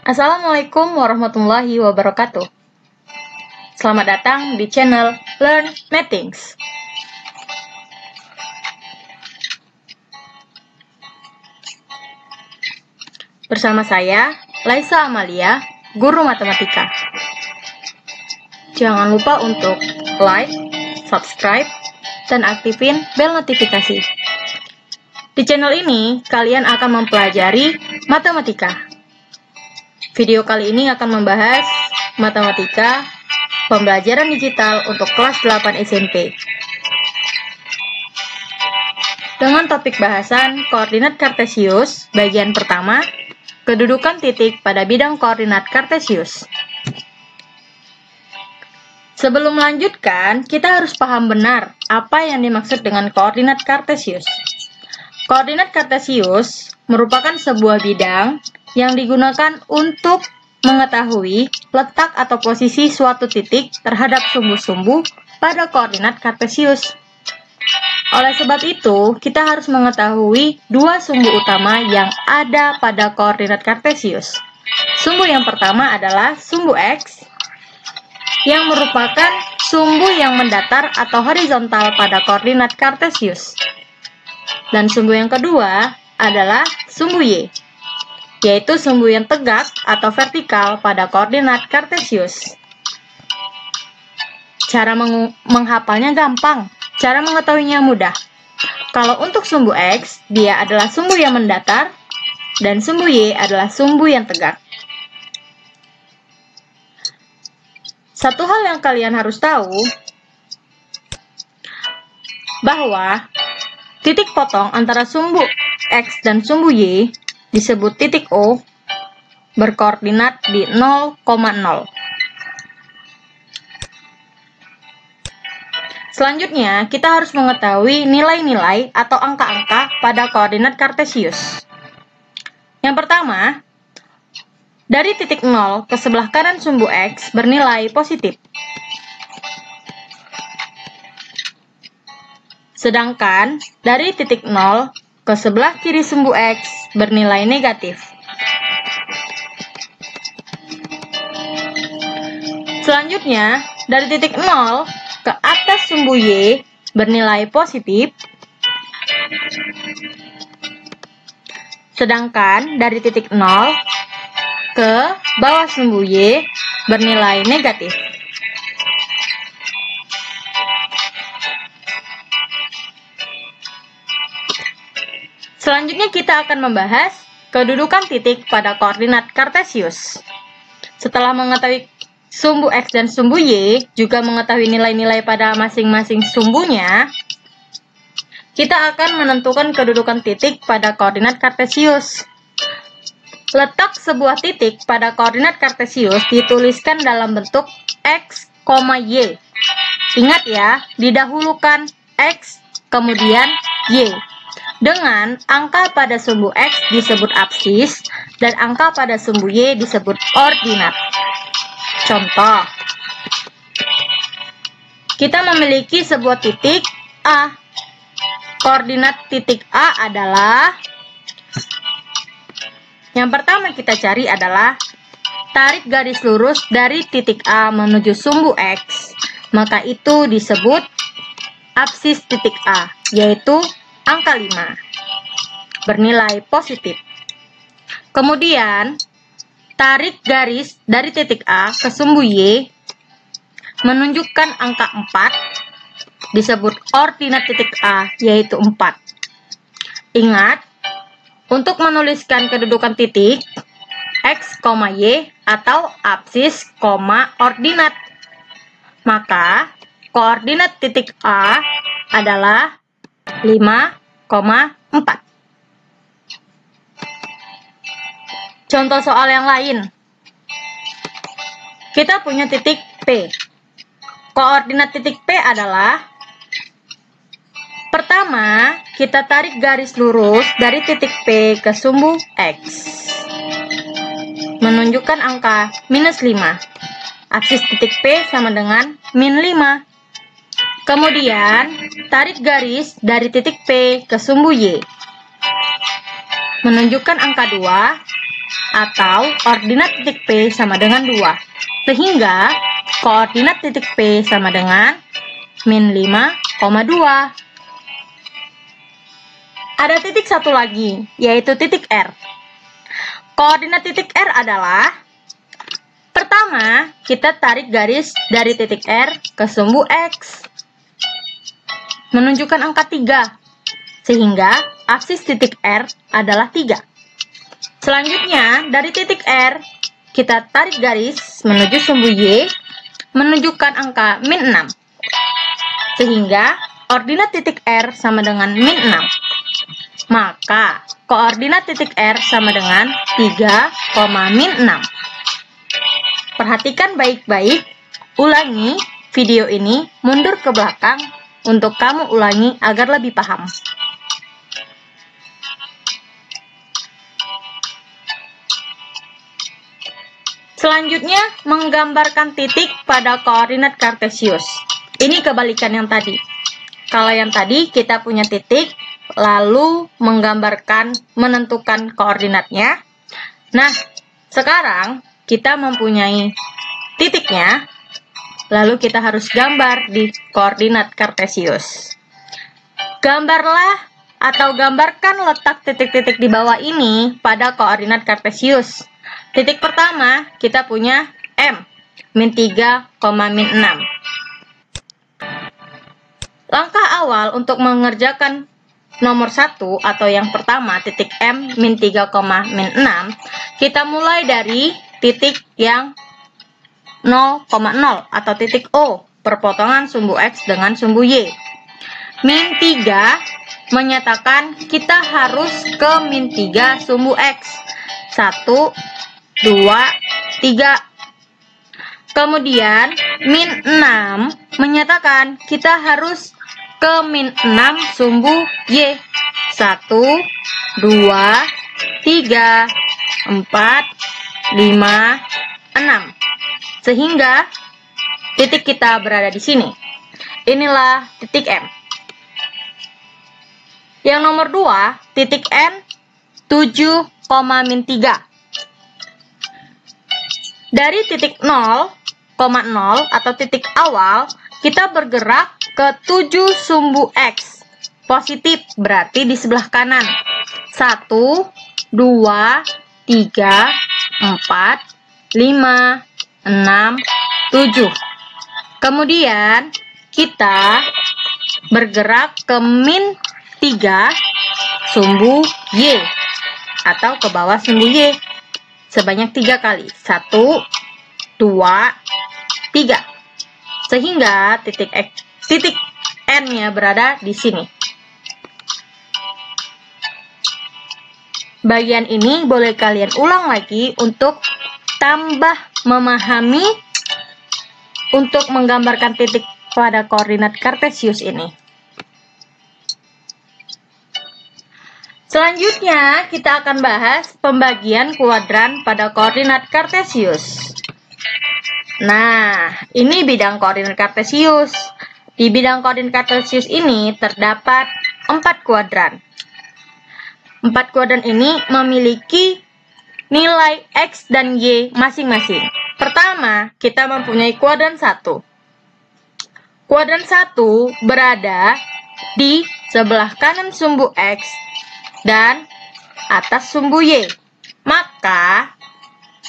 Assalamualaikum warahmatullahi wabarakatuh. Selamat datang di channel Learn Mathings. Bersama saya, Laisa Amalia, guru matematika. Jangan lupa untuk like, subscribe, dan aktifin bel notifikasi. Di channel ini, kalian akan mempelajari matematika. Video kali ini akan membahas matematika pembelajaran digital untuk kelas 8 SMP. Dengan topik bahasan koordinat kartesius, bagian pertama, kedudukan titik pada bidang koordinat kartesius. Sebelum melanjutkan, kita harus paham benar apa yang dimaksud dengan koordinat kartesius. Koordinat kartesius merupakan sebuah bidang yang digunakan untuk mengetahui letak atau posisi suatu titik terhadap sumbu-sumbu pada koordinat kartesius. Oleh sebab itu, kita harus mengetahui dua sumbu utama yang ada pada koordinat kartesius. Sumbu yang pertama adalah sumbu X, yang merupakan sumbu yang mendatar atau horizontal pada koordinat kartesius. Dan sumbu yang kedua adalah sumbu Y, yaitu sumbu yang tegak atau vertikal pada koordinat kartesius. Cara menghafalnya gampang, cara mengetahuinya mudah. Kalau untuk sumbu X, dia adalah sumbu yang mendatar, dan sumbu Y adalah sumbu yang tegak. Satu hal yang kalian harus tahu, bahwa titik potong antara sumbu X dan sumbu Y disebut titik O berkoordinat di 0,0. Selanjutnya, kita harus mengetahui nilai-nilai atau angka-angka pada koordinat kartesius. Yang pertama, dari titik 0 ke sebelah kanan sumbu X bernilai positif. Sedangkan dari titik 0 ke sebelah kiri sumbu X bernilai negatif. Selanjutnya, dari titik 0 ke atas sumbu Y bernilai positif. Sedangkan dari titik 0 ke bawah sumbu Y bernilai negatif. Selanjutnya kita akan membahas kedudukan titik pada koordinat kartesius. Setelah mengetahui sumbu X dan sumbu Y, juga mengetahui nilai-nilai pada masing-masing sumbunya, kita akan menentukan kedudukan titik pada koordinat kartesius. Letak sebuah titik pada koordinat kartesius dituliskan dalam bentuk X, Y. Ingat ya, didahulukan X, kemudian Y. Dengan angka pada sumbu X disebut absis dan angka pada sumbu Y disebut ordinat. Contoh, kita memiliki sebuah titik A. Koordinat titik A adalah, yang pertama kita cari adalah tarik garis lurus dari titik A menuju sumbu X, maka itu disebut absis titik A, yaitu angka 5, bernilai positif. Kemudian, tarik garis dari titik A ke sumbu Y, menunjukkan angka 4, disebut ordinat titik A, yaitu 4. Ingat, untuk menuliskan kedudukan titik, X, Y, atau absis, ordinat, maka koordinat titik A adalah 5,4. Contoh soal yang lain. Kita punya titik P. Koordinat titik P adalah, pertama, kita tarik garis lurus dari titik P ke sumbu X, menunjukkan angka -5. Absis titik P sama dengan -5. Kemudian, tarik garis dari titik P ke sumbu Y, menunjukkan angka 2, atau koordinat titik P sama dengan 2. Sehingga koordinat titik P sama dengan min 5,2. Ada titik satu lagi, yaitu titik R. Koordinat titik R adalah, pertama, kita tarik garis dari titik R ke sumbu X, menunjukkan angka 3, sehingga aksis titik R adalah 3. Selanjutnya, dari titik R, kita tarik garis menuju sumbu Y, menunjukkan angka min 6, sehingga koordinat titik R sama dengan min 6. Maka, koordinat titik R sama dengan 3, min 6. Perhatikan baik-baik, ulangi video ini mundur ke belakang untuk kamu ulangi agar lebih paham. Selanjutnya, menggambarkan titik pada koordinat kartesius. Ini kebalikan yang tadi. Kalau yang tadi kita punya titik, lalu menggambarkan, menentukan koordinatnya. Nah, sekarang kita mempunyai titiknya, lalu kita harus gambar di koordinat kartesius. Gambarlah atau gambarkan letak titik-titik di bawah ini pada koordinat kartesius. Titik pertama, kita punya M, min 3, min 6. Langkah awal untuk mengerjakan nomor 1 atau yang pertama, titik M, min 3, min 6, kita mulai dari titik yang 0,0 atau titik O, perpotongan sumbu X dengan sumbu Y. Min 3 menyatakan kita harus ke min 3 sumbu X. 1, 2, 3. Kemudian, min 6 menyatakan kita harus ke min 6 sumbu Y. 1, 2, 3, 4, 5, 6. Sehingga titik kita berada di sini. Inilah titik M. Yang nomor 2, titik N, 7, min 3. Dari titik 0,0 atau titik awal, kita bergerak ke 7 sumbu X. Positif berarti di sebelah kanan. 1, 2, 3, 4, 5, 6, 7. Kemudian kita bergerak ke min 3 sumbu Y atau ke bawah sumbu Y sebanyak 3 kali. 1, 2, 3. Sehingga titik N-nya berada di sini. Bagian ini boleh kalian ulang lagi untuk tambah memahami untuk menggambarkan titik pada koordinat kartesius ini. Selanjutnya, kita akan bahas pembagian kuadran pada koordinat kartesius. Nah, ini bidang koordinat kartesius. Di bidang koordinat kartesius ini terdapat 4 kuadran. 4 kuadran ini memiliki nilai X dan Y masing-masing. Pertama, kita mempunyai kuadran 1. Kuadran 1 berada di sebelah kanan sumbu X dan atas sumbu Y. Maka,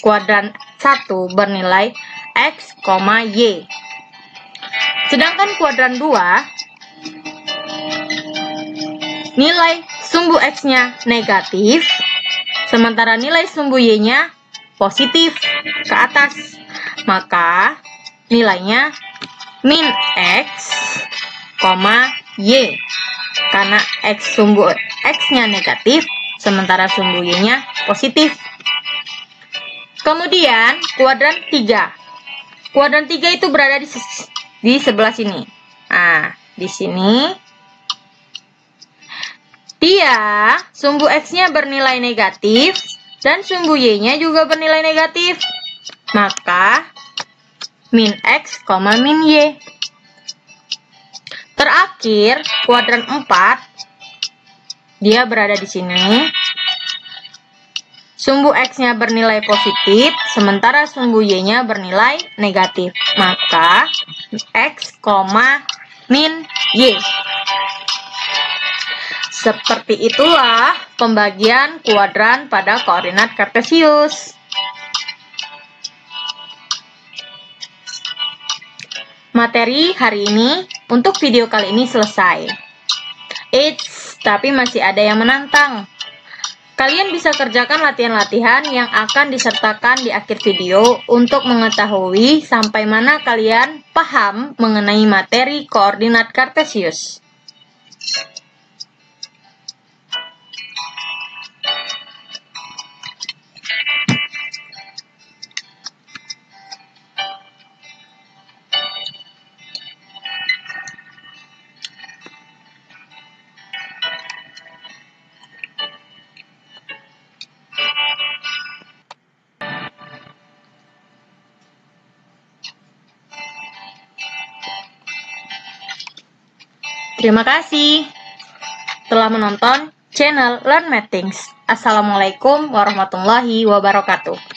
kuadran 1 bernilai X, Y. Sedangkan kuadran 2, nilai sumbu X-nya negatif, sementara nilai sumbu Y-nya positif ke atas. Maka, nilainya min X, Y. Karena sumbu X-nya negatif, sementara sumbu Y-nya positif. Kemudian, kuadran 3. Kuadran 3 itu berada di sebelah sini. Nah, di sini dia sumbu X-nya bernilai negatif dan sumbu Y-nya juga bernilai negatif. Maka min X, min Y. Terakhir, kuadran 4 dia berada di sini. Sumbu X-nya bernilai positif, sementara sumbu Y-nya bernilai negatif. Maka X, min Y. Seperti itulah pembagian kuadran pada koordinat kartesius. Materi hari ini untuk video kali ini selesai. Eits, tapi masih ada yang menantang. Kalian bisa kerjakan latihan-latihan yang akan disertakan di akhir video untuk mengetahui sampai mana kalian paham mengenai materi koordinat kartesius. Terima kasih telah menonton channel Learn Math Things. Assalamualaikum warahmatullahi wabarakatuh.